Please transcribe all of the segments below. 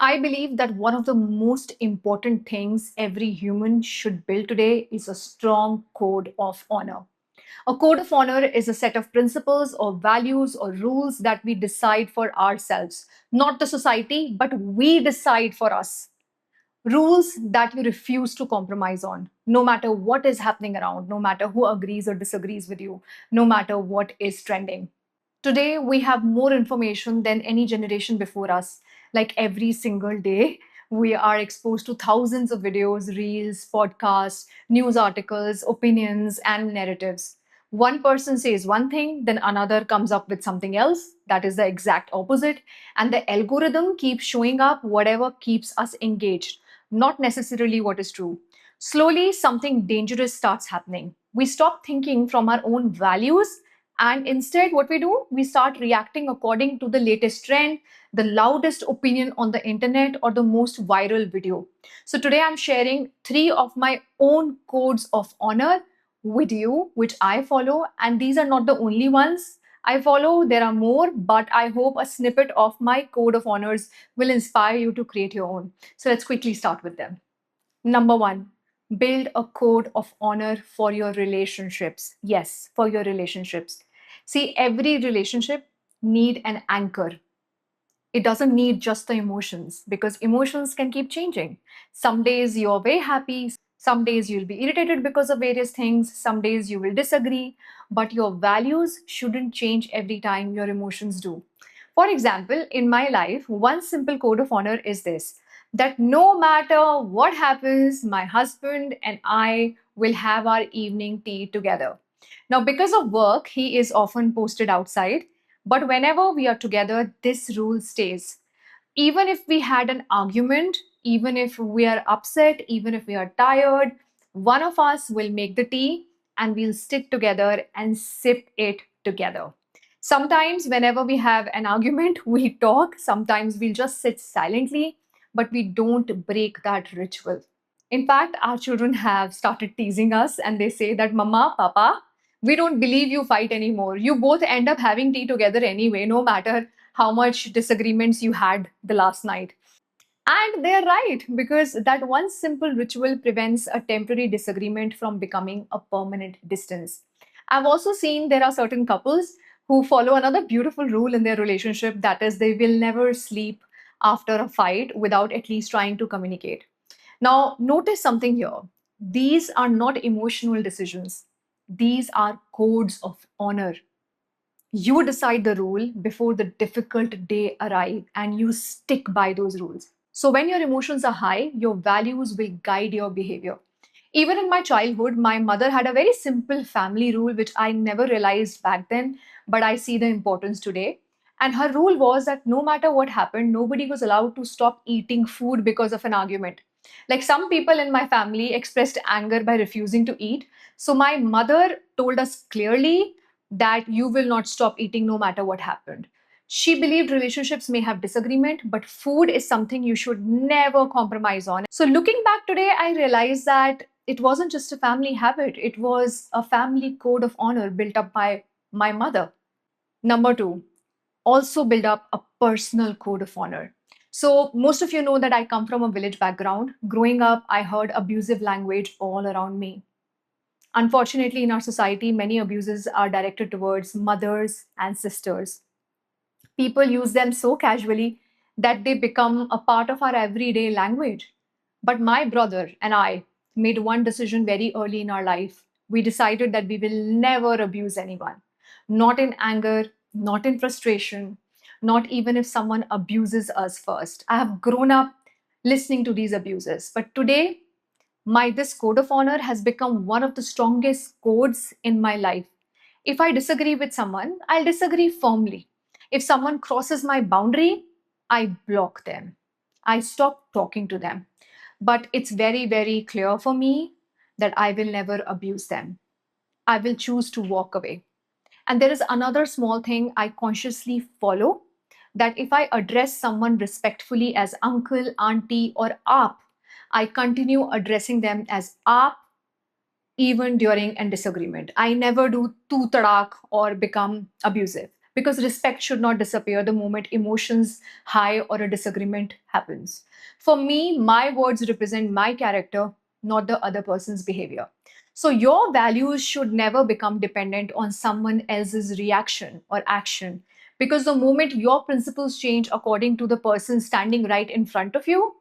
I believe that one of the most important things every human should build today is a strong code of honor. A code of honor is a set of principles or values or rules that we decide for ourselves, not the society, but we decide for us. Rules that you refuse to compromise on, no matter what is happening around, no matter who agrees or disagrees with you, no matter what is trending. Today, we have more information than any generation before us. Like every single day, we are exposed to thousands of videos, reels, podcasts, news articles, opinions, and narratives. One person says one thing, then another comes up with something else that is the exact opposite. And the algorithm keeps showing up whatever keeps us engaged, not necessarily what is true. Slowly, something dangerous starts happening. We stop thinking from our own values, and instead, what we do, we start reacting according to the latest trend, the loudest opinion on the internet, or the most viral video. So, today I'm sharing three of my own codes of honor with you, which I follow. And these are not the only ones I follow, there are more, but I hope a snippet of my code of honors will inspire you to create your own. So, let's quickly start with them. Number one, build a code of honor for your relationships. Yes, for your relationships. See, every relationship need an anchor. It doesn't need just the emotions because emotions can keep changing. Some days you're very happy, some days you'll be irritated because of various things, some days you will disagree, but your values shouldn't change every time your emotions do. For example, in my life, one simple code of honor is this, that no matter what happens, my husband and I will have our evening tea together. Now, because of work, he is often posted outside, but whenever we are together, this rule stays. Even if we had an argument, even if we are upset, even if we are tired, one of us will make the tea and we'll stick together and sip it together. Sometimes, whenever we have an argument, we talk. Sometimes we'll just sit silently, but we don't break that ritual. In fact, our children have started teasing us and they say that, Mama, Papa, we don't believe you fight anymore. You both end up having tea together anyway, no matter how much disagreements you had the last night. And they're right, because that one simple ritual prevents a temporary disagreement from becoming a permanent distance. I've also seen there are certain couples who follow another beautiful rule in their relationship, that is, they will never sleep after a fight without at least trying to communicate. Now, notice something here. These are not emotional decisions, these are codes of honor. You decide the rule before the difficult day arrive and you stick by those rules. So when your emotions are high, your values will guide your behavior. Even in my childhood, my mother had a very simple family rule which I never realized back then, but I see the importance today. And her rule was that no matter what happened, nobody was allowed to stop eating food because of an argument. Like some people in my family expressed anger by refusing to eat. So my mother told us clearly that you will not stop eating no matter what happened. She believed relationships may have disagreement, but food is something you should never compromise on. So, looking back today, I realized that it wasn't just a family habit, it was a family code of honor built up by my mother. Number two, also build up a personal code of honor. So, most of you know that I come from a village background. Growing up, I heard abusive language all around me. Unfortunately, in our society, many abuses are directed towards mothers and sisters. People use them so casually that they become a part of our everyday language. But my brother and I made one decision very early in our life. We decided that we will never abuse anyone, not in anger, not in frustration, not even if someone abuses us first. I have grown up listening to these abuses, but today my this code of honor has become one of the strongest codes in my life. If I disagree with someone, I'll disagree firmly. If someone crosses my boundary, I block them. I stop talking to them. But it's very, very clear for me that I will never abuse them. I will choose to walk away. And there is another small thing I consciously follow, that if I address someone respectfully as uncle, auntie, or aap, I continue addressing them as aap even during a disagreement. I never do tu tadak or become abusive. because respect should not disappear the moment emotions high or a disagreement happens. For me, my words represent my character, not the other person's behavior. So your values should never become dependent on someone else's reaction or action, because the moment your principles change according to the person standing right in front of you,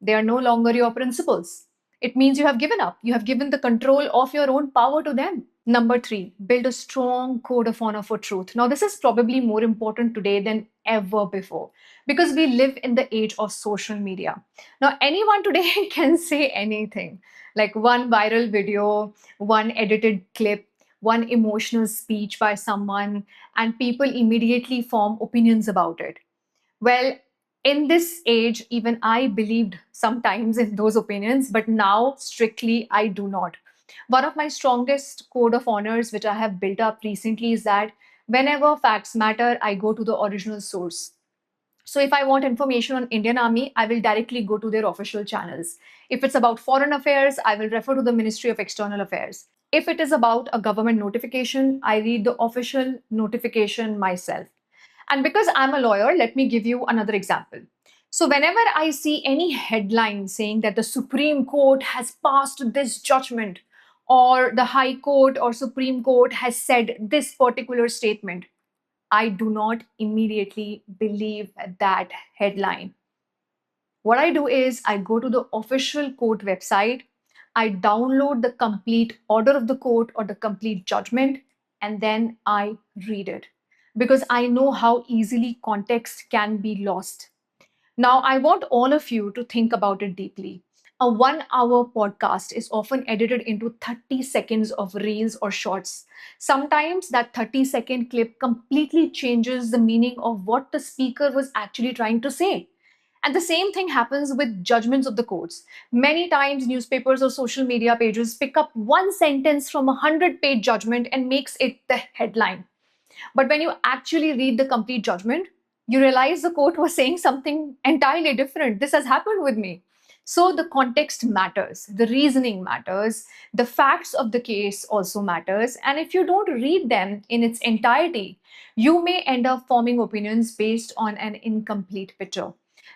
they are no longer your principles. It means you have given up. You have given the control of your own power to them. Number three, build a strong code of honor for truth. Now, this is probably more important today than ever before because we live in the age of social media. Now, anyone today can say anything, like one viral video, one edited clip, one emotional speech by someone, and people immediately form opinions about it. Well, in this age, even I believed sometimes in those opinions, but now strictly I do not. One of my strongest code of honors, which I have built up recently, is that whenever facts matter, I go to the original source. So if I want information on Indian Army, I will directly go to their official channels. If it's about foreign affairs, I will refer to the Ministry of External Affairs. If it is about a government notification, I read the official notification myself. And because I'm a lawyer, let me give you another example. So, whenever I see any headline saying that the Supreme Court has passed this judgment, or the High Court or Supreme Court has said this particular statement, I do not immediately believe that headline. What I do is I go to the official court website, I download the complete order of the court or the complete judgment, and then I read it because I know how easily context can be lost. Now, I want all of you to think about it deeply. A 1 hour podcast is often edited into 30 seconds of reels or shorts. Sometimes that 30-second clip completely changes the meaning of what the speaker was actually trying to say. And the same thing happens with judgments of the courts. Many times, newspapers or social media pages pick up one sentence from a 100-page judgment and makes it the headline. But when you actually read the complete judgment, you realize the court was saying something entirely different. This has happened with me. So the context matters, the reasoning matters, the facts of the case also matters, and if you don't read them in its entirety, you may end up forming opinions based on an incomplete picture.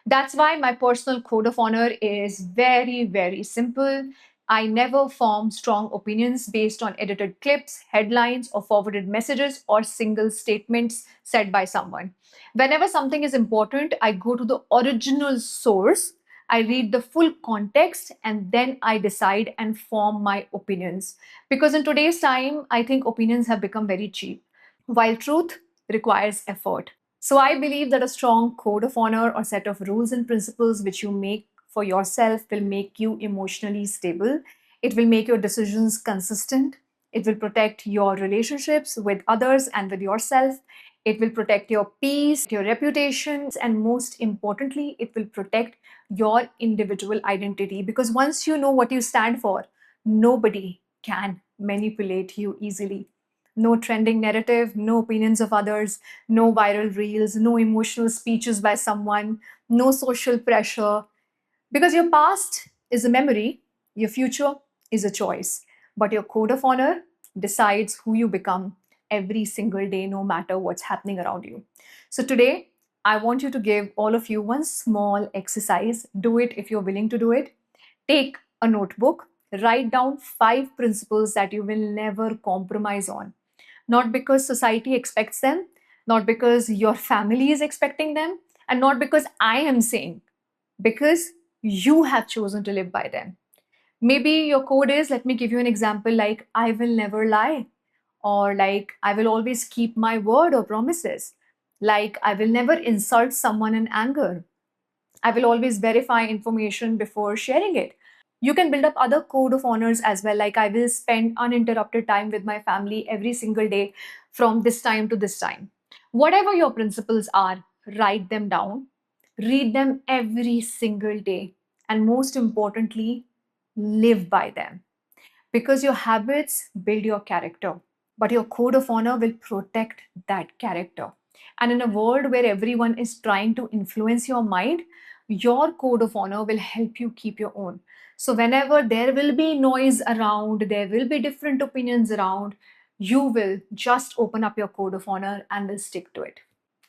That's why my personal code of honor is very, very simple. I never form strong opinions based on edited clips, headlines, or forwarded messages or single statements said by someone. Whenever something is important, I go to the original source, I read the full context, and then I decide and form my opinions. Because in today's time, I think opinions have become very cheap, while truth requires effort. So I believe that a strong code of honor or set of rules and principles which you make for yourself will make you emotionally stable. It will make your decisions consistent. It will protect your relationships with others and with yourself. It will protect your peace, your reputation, and most importantly, it will protect your individual identity. Because once you know what you stand for, nobody can manipulate you easily. No trending narrative, no opinions of others, no viral reels, no emotional speeches by someone, no social pressure. Because your past is a memory, your future is a choice. But your code of honor decides who you become every single day, no matter what's happening around you. So today, I want you to give all of you one small exercise. Do it if you're willing to do it. Take a notebook, write down 5 principles that you will never compromise on, not because society expects them, not because your family is expecting them, and not because I am saying, because you have chosen to live by them. Maybe your code is, let me give you an example, like, I will never lie, or like, I will always keep my word or promises, like, I will never insult someone in anger, I will always verify information before sharing it. You can build up other code of honors as well, like I will spend uninterrupted time with my family every single day from this time to this time. Whatever your principles are, write them down, read them every single day, and most importantly, live by them. Because your habits build your character, but your code of honor will protect that character. And in a world where everyone is trying to influence your mind, your code of honor will help you keep your own. So, whenever there will be noise around, there will be different opinions around, you will just open up your code of honor and will stick to it.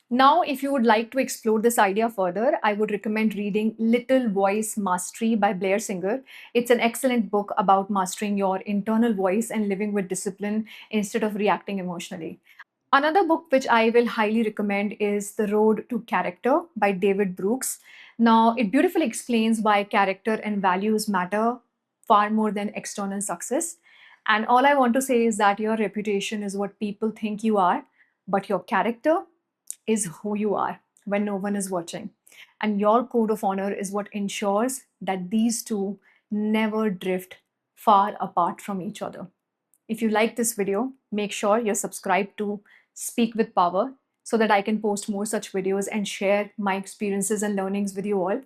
Now, if you would like to explore this idea further, I would recommend reading Little Voice Mastery by Blair Singer. It's an excellent book about mastering your internal voice and living with discipline instead of reacting emotionally. Another book which I will highly recommend is The Road to Character by David Brooks. Now, it beautifully explains why character and values matter far more than external success. And all I want to say is that your reputation is what people think you are, but your character is who you are when no one is watching. And your code of honor is what ensures that these two never drift far apart from each other. If you like this video, make sure you're subscribed to Speak with Power so that I can post more such videos and share my experiences and learnings with you all.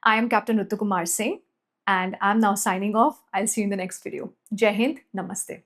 I am Captain Ritu Kumar Singh and I'm now signing off. I'll see you in the next video. Jai Hind, Namaste.